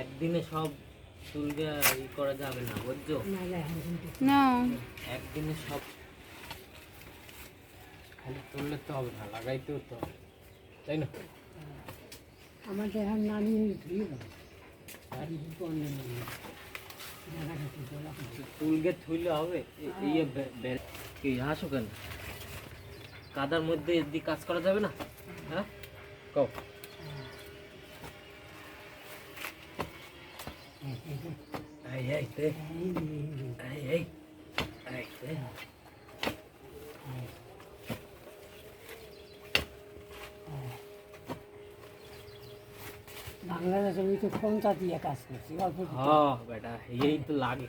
একদিনে সব চুলকে ই করা যাবে না, বুঝছো? না একদিনে সব খালি তুললে তো হবে না, লাগাইতেও তো হবে, তাই না? আমাদের এখন নানি ধুয়ে দাও চুলকে থুইলে হবে? কি হাসো কেন? কাদার মধ্যে এদিকে কাজ করা যাবে না? হ্যাঁ কও। এই এই তে এই এই এই তে বাংলাদেশে আমি তো ফোনটা দিয়ে কাজ করছি অল্প হ্যাঁ বেটা, এই তো লাগে।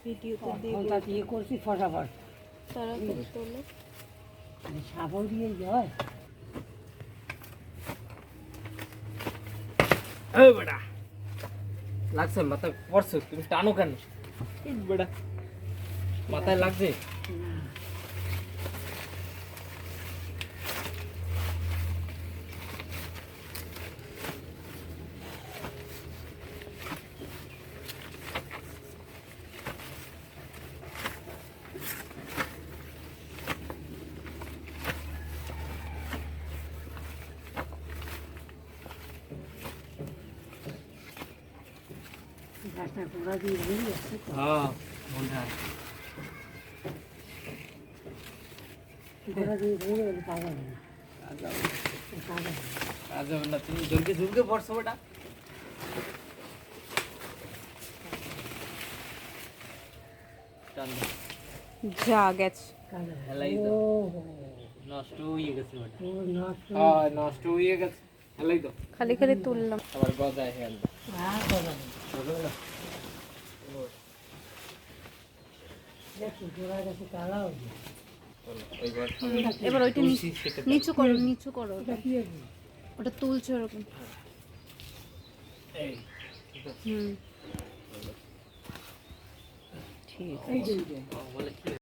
ভিডিওতে ফোনটা দিয়ে করছি ফটাফট তারা তোলে সাবল দিয়ে যায় এই বেটা লাগছে, মাথায় পড়ছে, তুমি টানো কেন? এই বেটা মাথায় লাগছে। গাছটা গোড়া দিয়ে ভেঙে যাচ্ছে তো হ্যাঁ মনে হয়। গোড়া দিয়ে ভেঙে গেলে পাওয়া যাবে না পাওয়া যাবে না। কাজ হবে না, তুমি ঝুলকে ঝুলকে পড়ছো বেটা। টান দাও। যা গেছে কাদা। হেলাই দাও। ও নষ্ট হয়ে গেছে বেটা। ও নষ্ট হ্যাঁ নষ্ট হয়ে গেছে, হেলাই দাও। খালি খালি তুললাম আবার গজায় হেল দাও। আর করা নেই। হবে না? দেখছি গোড়া গাছে কালা হয়েছে চলো, এইবার এবার ওইটা তুলসী সেটে দাও। নিচু করো এটা কি আছে ওটা তুলছে ওরকম এই, ঠিক আছে। হুম ঠিক এই যে ও, বলে কি